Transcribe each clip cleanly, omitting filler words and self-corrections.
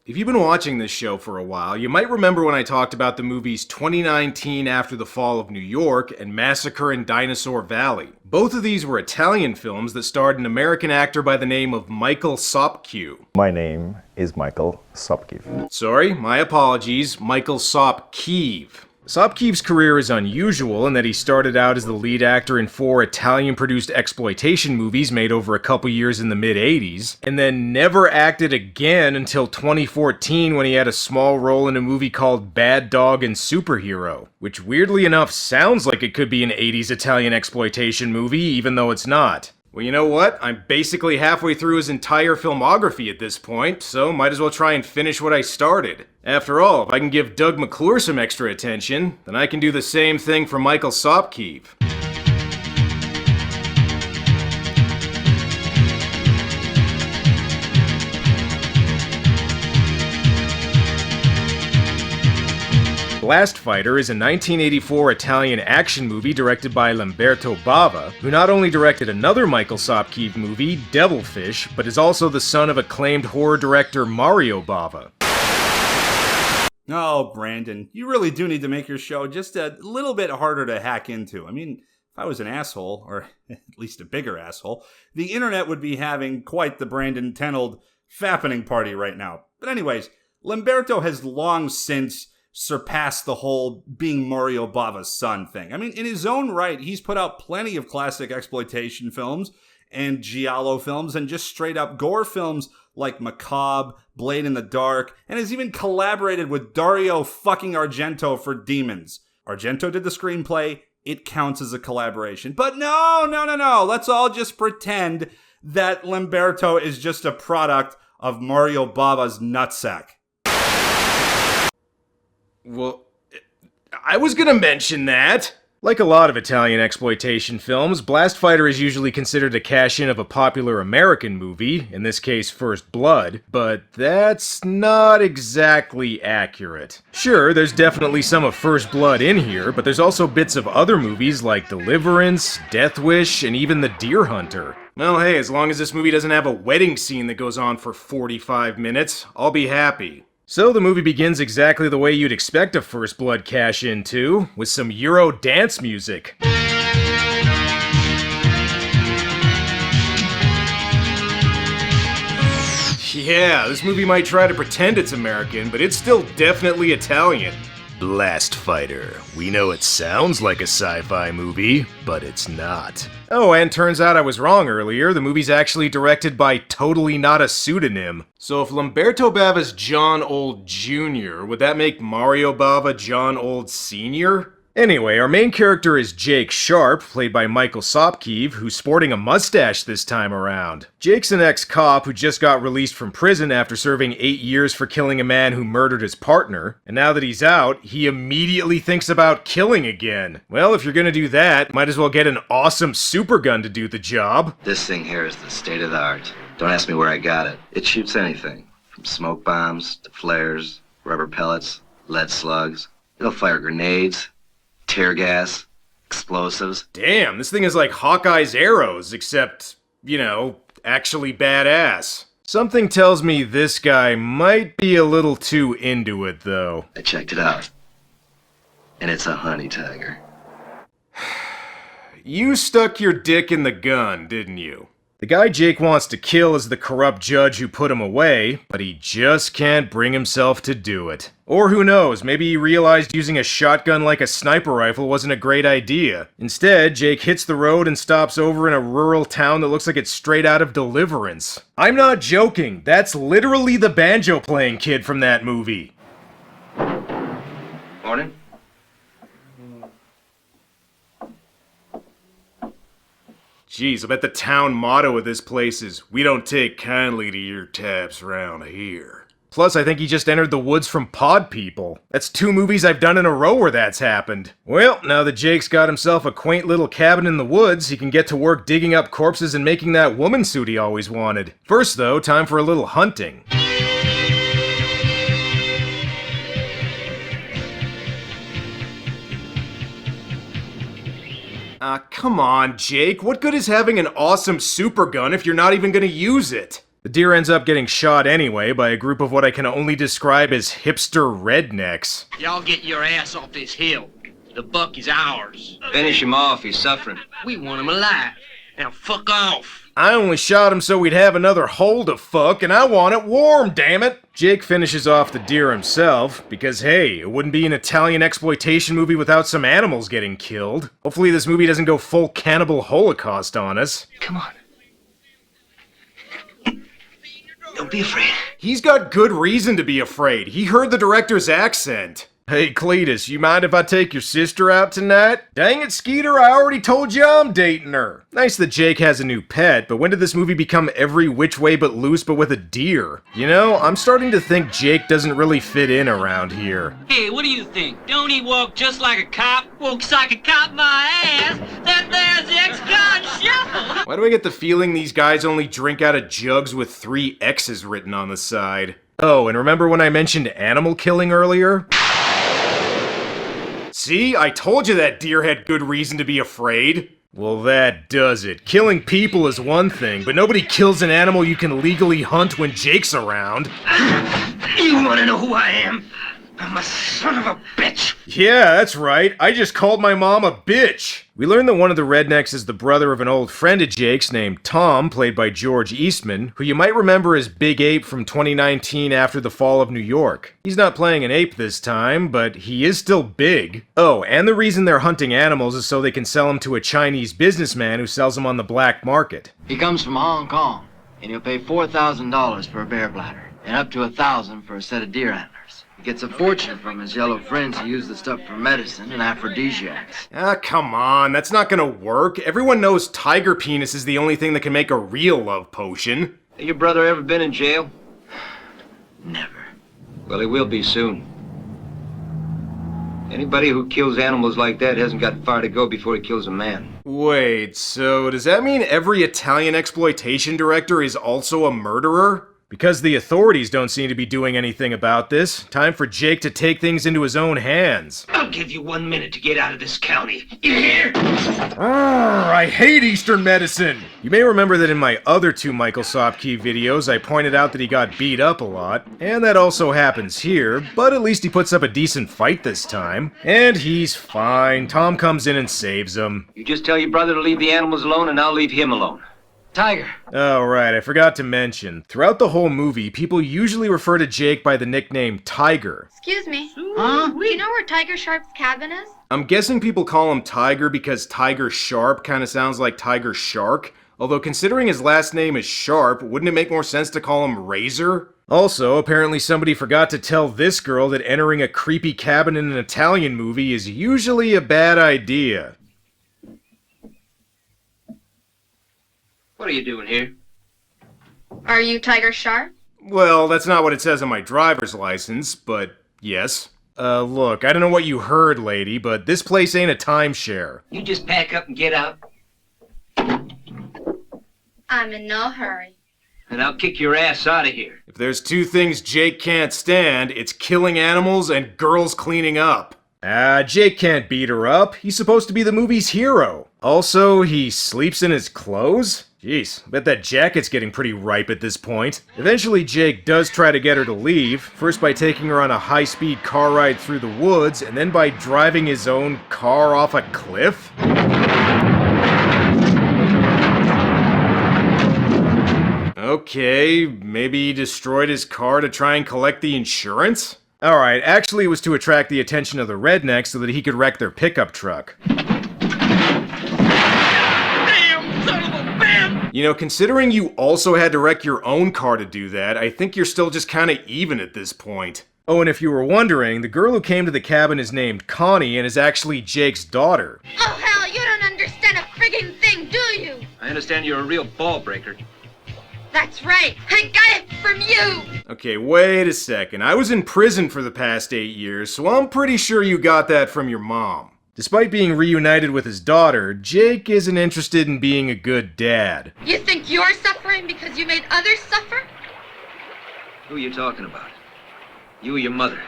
If you've been watching this show for a while, you might remember when I talked about the movies 2019 After the Fall of New York and Massacre in Dinosaur Valley. Both of these were Italian films that starred an American actor by the name of Michael Sopkiw. My name is Michael Sopkiw. Sorry, my apologies, Michael Sopkiw. Sopkiw's career is unusual in that he started out as the lead actor in 4 Italian-produced exploitation movies made over a couple years in the mid-80s, and then never acted again until 2014 when he had a small role in a movie called Bad Dog and Superhero, which weirdly enough sounds like it could be an 80s Italian exploitation movie, even though it's not. Well, you know what? I'm basically halfway through his entire filmography at this point, so might as well try and finish what I started. After all, if I can give Doug McClure some extra attention, then I can do the same thing for Michael Sopkiw. Blastfighter is a 1984 Italian action movie directed by Lamberto Bava, who not only directed another Michael Sopkiw movie, Devilfish, but is also the son of acclaimed horror director Mario Bava. Oh, Brandon, you really do need to make your show just a little bit harder to hack into. I mean, if I was an asshole, or at least a bigger asshole, the internet would be having quite the Brandon Tenold fappening party right now. But anyways, Lamberto has long since surpassed the whole being Mario Bava's son thing. I mean, in his own right, he's put out plenty of classic exploitation films and giallo films and just straight up gore films like Macabre, Blade in the Dark, and has even collaborated with Dario fucking Argento for Demons. Argento did the screenplay, it counts as a collaboration. But no, let's all just pretend that Lamberto is just a product of Mario Bava's nutsack. Well, I was gonna mention that. Like a lot of Italian exploitation films, Blastfighter is usually considered a cash-in of a popular American movie, in this case First Blood, but that's not exactly accurate. Sure, there's definitely some of First Blood in here, but there's also bits of other movies like Deliverance, Death Wish, and even The Deer Hunter. Well, hey, as long as this movie doesn't have a wedding scene that goes on for 45 minutes, I'll be happy. So the movie begins exactly the way you'd expect a First Blood cash-in to, with some Euro dance music. Yeah, this movie might try to pretend it's American, but it's still definitely Italian. Blastfighter. We know it sounds like a sci-fi movie, but it's not. Oh, and turns out I was wrong earlier. The movie's actually directed by totally not a pseudonym. So if Lamberto Bava's John Old Jr., would that make Mario Bava John Old Sr.? Anyway, our main character is Jake Sharp, played by Michael Sopkiw, who's sporting a mustache this time around. Jake's an ex-cop who just got released from prison after serving 8 years for killing a man who murdered his partner, and now that he's out, he immediately thinks about killing again. Well, if you're gonna do that, might as well get an awesome supergun to do the job. This thing here is the state of the art. Don't ask me where I got it. It shoots anything, from smoke bombs to flares, rubber pellets, lead slugs. It'll fire grenades, tear gas, explosives. Damn, this thing is like Hawkeye's arrows, except, actually badass. Something tells me this guy might be a little too into it, though. I checked it out, and it's a honey tiger. You stuck your dick in the gun, didn't you? The guy Jake wants to kill is the corrupt judge who put him away, but he just can't bring himself to do it. Or who knows, maybe he realized using a shotgun like a sniper rifle wasn't a great idea. Instead, Jake hits the road and stops over in a rural town that looks like it's straight out of Deliverance. I'm not joking, that's literally the banjo-playing kid from that movie. Morning. Jeez, I bet the town motto of this place is, "We don't take kindly to your taps round here." Plus, I think he just entered the woods from Pod People. That's 2 movies I've done in a row where that's happened. Well, now that Jake's got himself a quaint little cabin in the woods, he can get to work digging up corpses and making that woman suit he always wanted. First, though, time for a little hunting. Come on, Jake. What good is having an awesome super gun if you're not even gonna use it? The deer ends up getting shot anyway by a group of what I can only describe as hipster rednecks. Y'all get your ass off this hill. The buck is ours. Finish him off, he's suffering. We want him alive. Now fuck off. I only shot him so we'd have another hole to fuck, and I want it warm, damn it! Jake finishes off the deer himself, because hey, it wouldn't be an Italian exploitation movie without some animals getting killed. Hopefully this movie doesn't go full cannibal holocaust on us. Come on. Don't be afraid. He's got good reason to be afraid. He heard the director's accent. Hey, Cletus, you mind if I take your sister out tonight? Dang it, Skeeter, I already told you I'm dating her. Nice that Jake has a new pet, but when did this movie become every which way but loose but with a deer? You know, I'm starting to think Jake doesn't really fit in around here. Hey, what do you think? Don't he walk just like a cop? Walks like a cop my ass. That there's ex-con shuffle. Why do I get the feeling these guys only drink out of jugs with 3 X's written on the side? Oh, and remember when I mentioned animal killing earlier? See, I told you that deer had good reason to be afraid. Well, that does it. Killing people is one thing, but nobody kills an animal you can legally hunt when Jake's around. You wanna know who I am? I'm a son of a bitch. Yeah, that's right. I just called my mom a bitch. We learn that one of the rednecks is the brother of an old friend of Jake's named Tom, played by George Eastman, who you might remember as Big Ape from 2019 After the Fall of New York. He's not playing an ape this time, but he is still big. Oh, and the reason they're hunting animals is so they can sell them to a Chinese businessman who sells them on the black market. He comes from Hong Kong, and he'll pay $4,000 for a bear bladder, and up to $1,000 for a set of deer antlers. He gets a fortune from his yellow friends who use the stuff for medicine and aphrodisiacs. Ah, come on, that's not gonna work. Everyone knows tiger penis is the only thing that can make a real love potion. Your brother ever been in jail? Never. Well, he will be soon. Anybody who kills animals like that hasn't got far to go before he kills a man. Wait, so does that mean every Italian exploitation director is also a murderer? Because the authorities don't seem to be doing anything about this, time for Jake to take things into his own hands. I'll give you 1 minute to get out of this county. You hear? I hate Eastern medicine! You may remember that in my other 2 Michael Sopkiw videos, I pointed out that he got beat up a lot, and that also happens here, but at least he puts up a decent fight this time. And he's fine. Tom comes in and saves him. You just tell your brother to leave the animals alone, and I'll leave him alone. Tiger. Oh, right, I forgot to mention. Throughout the whole movie, people usually refer to Jake by the nickname Tiger. Excuse me. Huh? Do you know where Tiger Sharp's cabin is? I'm guessing people call him Tiger because Tiger Sharp kind of sounds like Tiger Shark. Although considering his last name is Sharp, wouldn't it make more sense to call him Razor? Also, apparently somebody forgot to tell this girl that entering a creepy cabin in an Italian movie is usually a bad idea. What are you doing here? Are you Tiger Sharp? Well, that's not what it says on my driver's license, but yes. Look, I don't know what you heard, lady, but this place ain't a timeshare. You just pack up and get out, I'm in no hurry. and I'll kick your ass out of here. If there's 2 things Jake can't stand, it's killing animals and girls cleaning up. Jake can't beat her up. He's supposed to be the movie's hero. Also, he sleeps in his clothes? Jeez, bet that jacket's getting pretty ripe at this point. Eventually, Jake does try to get her to leave, first by taking her on a high-speed car ride through the woods, and then by driving his own car off a cliff? Okay, maybe he destroyed his car to try and collect the insurance? Alright, actually it was to attract the attention of the rednecks so that he could wreck their pickup truck. You know, considering you also had to wreck your own car to do that, I think you're still just kinda even at this point. Oh, and if you were wondering, the girl who came to the cabin is named Connie and is actually Jake's daughter. Oh, hell, you don't understand a friggin' thing, do you? I understand you're a real ball breaker. That's right. I got it from you. Okay, wait a second. I was in prison for the past 8 years, so I'm pretty sure you got that from your mom. Despite being reunited with his daughter, Jake isn't interested in being a good dad. You think you're suffering because you made others suffer? Who are you talking about? You or your mother?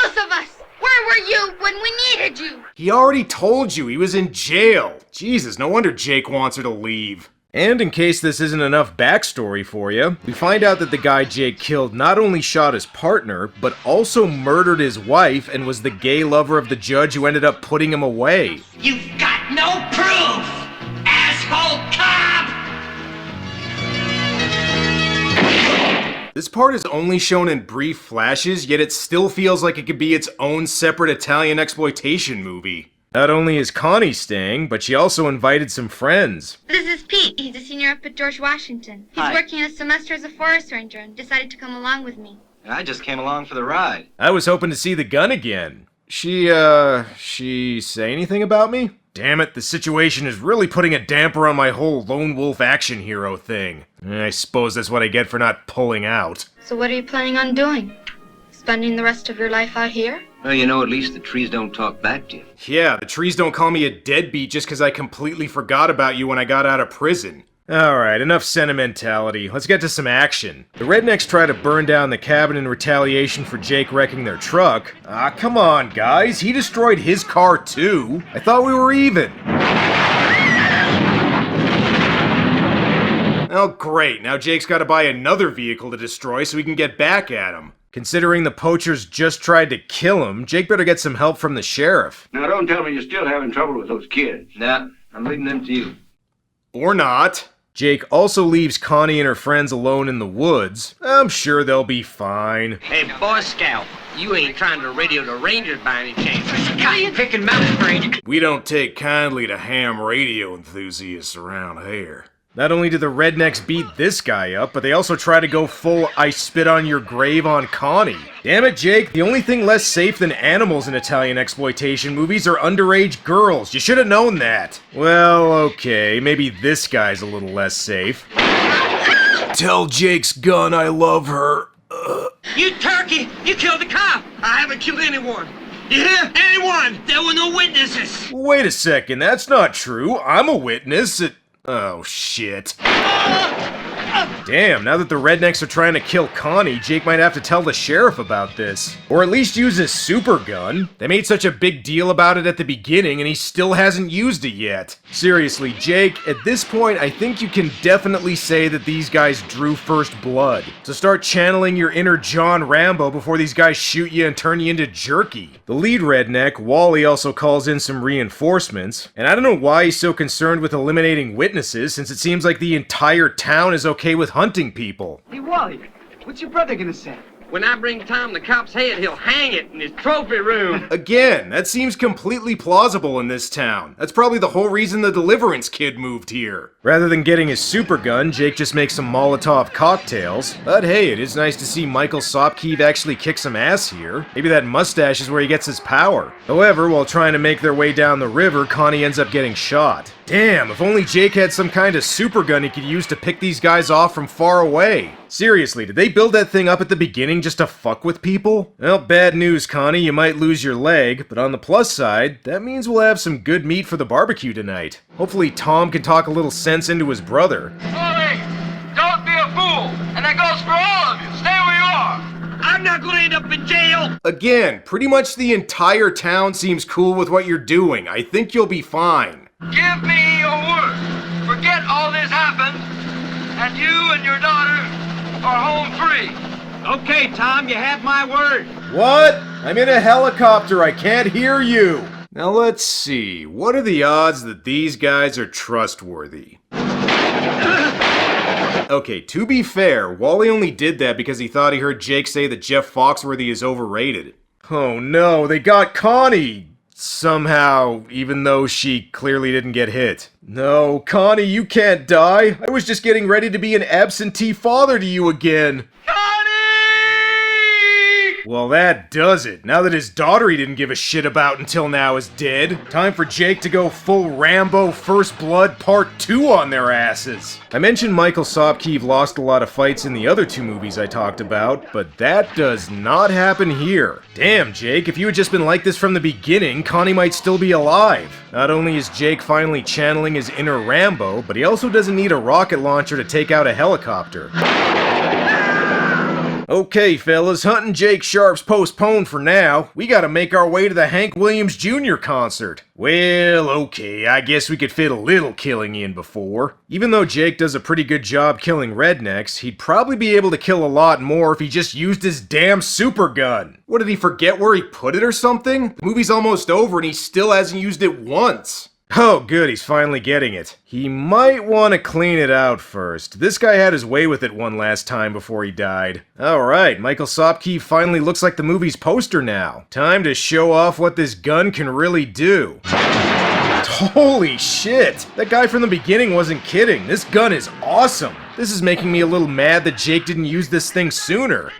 Both of us. Where were you when we needed you? He already told you he was in jail. Jesus, no wonder Jake wants her to leave. And in case this isn't enough backstory for you, we find out that the guy Jake killed not only shot his partner, but also murdered his wife and was the gay lover of the judge who ended up putting him away. You've got no proof, asshole cop! This part is only shown in brief flashes, yet it still feels like it could be its own separate Italian exploitation movie. Not only is Connie staying, but she also invited some friends. This is Pete. He's a senior up at George Washington. He's Hi. working a semester as a forest ranger and decided to come along with me. I just came along for the ride. I was hoping to see the gun again. She say anything about me? Damn it, the situation is really putting a damper on my whole lone wolf action hero thing. I suppose that's what I get for not pulling out. So what are you planning on doing? Spending the rest of your life out here? Well, you know, at least the trees don't talk back to you. Yeah, the trees don't call me a deadbeat just because I completely forgot about you when I got out of prison. Alright, enough sentimentality. Let's get to some action. The rednecks try to burn down the cabin in retaliation for Jake wrecking their truck. Ah, come on, guys. He destroyed his car too. I thought we were even. Oh, great. Now Jake's gotta buy another vehicle to destroy so he can get back at him. Considering the poachers just tried to kill him, Jake better get some help from the sheriff. Now, don't tell me you're still having trouble with those kids. Nah, I'm leaving them to you. Or not. Jake also leaves Connie and her friends alone in the woods. I'm sure they'll be fine. Hey, Boy Scout, you ain't trying to radio the Rangers by any chance. Cotton picking mountain range. We don't take kindly to ham radio enthusiasts around here. Not only do the rednecks beat this guy up, but they also try to go full I spit on your grave on Connie. Damn it, Jake, the only thing less safe than animals in Italian exploitation movies are underage girls. You should have known that. Well, okay, maybe this guy's a little less safe. Tell Jake's gun I love her. You turkey! You killed a cop! I haven't killed anyone. You hear? Anyone! There were no witnesses! Wait a second, that's not true. I'm a witness. Oh, shit. Damn, now that the rednecks are trying to kill Connie, Jake might have to tell the sheriff about this. Or at least use his super gun. They made such a big deal about it at the beginning, and he still hasn't used it yet. Seriously, Jake, at this point, I think you can definitely say that these guys drew first blood. So start channeling your inner John Rambo before these guys shoot you and turn you into jerky. The lead redneck, Wally, also calls in some reinforcements, and I don't know why he's so concerned with eliminating witnesses, since it seems like the entire town is okay with hunting people. Hey, Wally, what's your brother gonna say? When I bring Tom the cop's head, he'll hang it in his trophy room. Again, that seems completely plausible in this town. That's probably the whole reason the Deliverance kid moved here. Rather than getting his super gun, Jake just makes some Molotov cocktails. But hey, it is nice to see Michael Sopkiw actually kick some ass here. Maybe that mustache is where he gets his power. However, while trying to make their way down the river, Connie ends up getting shot. Damn, if only Jake had some kind of super gun he could use to pick these guys off from far away. Seriously, did they build that thing up at the beginning just to fuck with people? Well, bad news, Connie, you might lose your leg, but on the plus side, that means we'll have some good meat for the barbecue tonight. Hopefully Tom can talk a little sense into his brother. Wally, don't be a fool! And that goes for all of you! Stay where you are! I'm not gonna end up in jail! Again, pretty much the entire town seems cool with what you're doing. I think you'll be fine. Give me your word! Forget all this happened, and you and your daughter are home free! Okay, Tom, you have my word. What? I'm in a helicopter, I can't hear you! Now let's see, what are the odds that these guys are trustworthy? Okay, to be fair, Wally only did that because he thought he heard Jake say that Jeff Foxworthy is overrated. Oh no, they got Connie! Somehow, even though she clearly didn't get hit. No, Connie, you can't die! I was just getting ready to be an absentee father to you again! Well, that does it. Now that his daughter he didn't give a shit about until now is dead, time for Jake to go full Rambo First Blood Part 2 on their asses. I mentioned Michael Sopkiw lost a lot of fights in the other two movies I talked about, but that does not happen here. Damn, Jake, if you had just been like this from the beginning, Connie might still be alive. Not only is Jake finally channeling his inner Rambo, but he also doesn't need a rocket launcher to take out a helicopter. Okay, fellas, hunting Jake Sharp's postponed for now. We gotta make our way to the Hank Williams Jr. concert. Well, okay, I guess we could fit a little killing in before. Even though Jake does a pretty good job killing rednecks, he'd probably be able to kill a lot more if he just used his damn super gun. What, did he forget where he put it or something? The movie's almost over and he still hasn't used it once. Oh good, he's finally getting it. He might want to clean it out first. This guy had his way with it one last time before he died. Alright, Michael Sopkiw finally looks like the movie's poster now. Time to show off what this gun can really do. Holy shit! That guy from the beginning wasn't kidding. This gun is awesome. This is making me a little mad that Jake didn't use this thing sooner.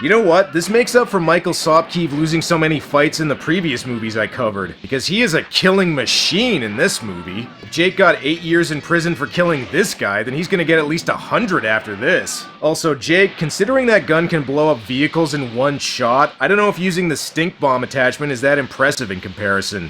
You know what? This makes up for Michael Sopkiw losing so many fights in the previous movies I covered, because he is a killing machine in this movie. If Jake got 8 years in prison for killing this guy, then he's gonna get at least 100 after this. Also, Jake, considering that gun can blow up vehicles in one shot, I don't know if using the stink bomb attachment is that impressive in comparison.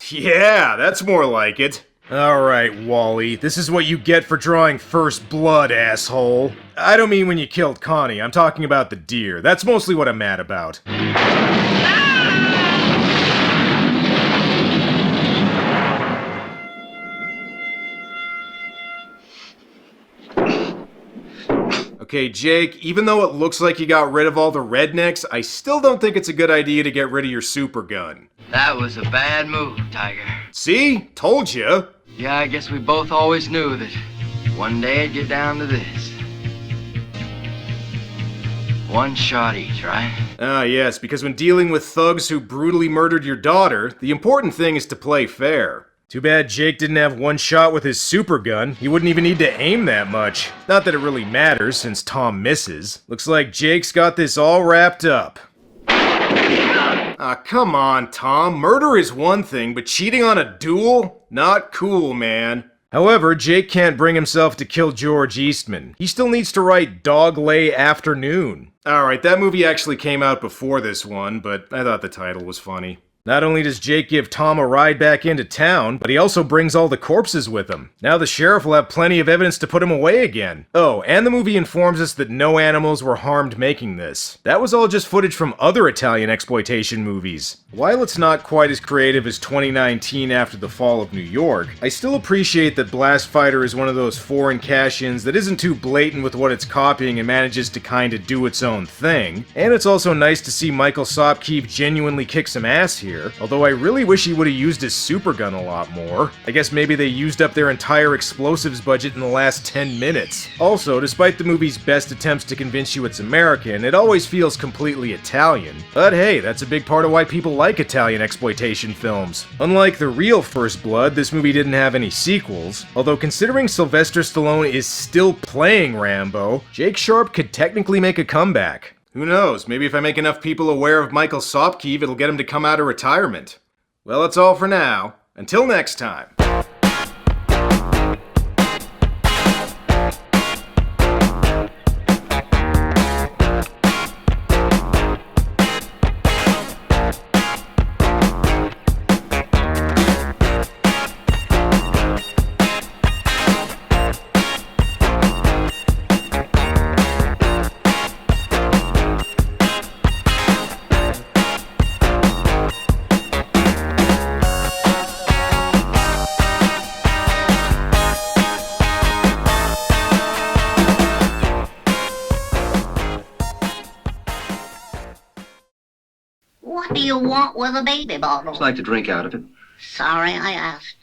Yeah, that's more like it. Alright, Wally, this is what you get for drawing first blood, asshole. I don't mean when you killed Connie, I'm talking about the deer. That's mostly what I'm mad about. Okay, Jake, even though it looks like you got rid of all the rednecks, I still don't think it's a good idea to get rid of your super gun. That was a bad move, Tiger. See? Told you. Yeah, I guess we both always knew that one day it'd get down to this. One shot each, right? Ah, yes, because when dealing with thugs who brutally murdered your daughter, the important thing is to play fair. Too bad Jake didn't have one shot with his super gun. He wouldn't even need to aim that much. Not that it really matters, since Tom misses. Looks like Jake's got this all wrapped up. Ah, come on, Tom. Murder is one thing, but cheating on a duel? Not cool, man. However, Jake can't bring himself to kill George Eastman. He still needs to write Dog Lay Afternoon. Alright, that movie actually came out before this one, but I thought the title was funny. Not only does Jake give Tom a ride back into town, but he also brings all the corpses with him. Now the sheriff will have plenty of evidence to put him away again. Oh, and the movie informs us that no animals were harmed making this. That was all just footage from other Italian exploitation movies. While it's not quite as creative as 2019 After the Fall of New York, I still appreciate that Blastfighter is one of those foreign cash-ins that isn't too blatant with what it's copying and manages to kinda do its own thing. And it's also nice to see Michael Sopkiw genuinely kick some ass here. Although I really wish he would have used his super gun a lot more. I guess maybe they used up their entire explosives budget in the last 10 minutes. Also, despite the movie's best attempts to convince you it's American, it always feels completely Italian. But hey, that's a big part of why people like Italian exploitation films. Unlike the real First Blood, this movie didn't have any sequels. Although considering Sylvester Stallone is still playing Rambo, Jake Sharp could technically make a comeback. Who knows, maybe if I make enough people aware of Michael Sopkiw, it'll get him to come out of retirement. Well, that's all for now. Until next time. What do you want with a baby bottle? Just like to drink out of it. Sorry I asked.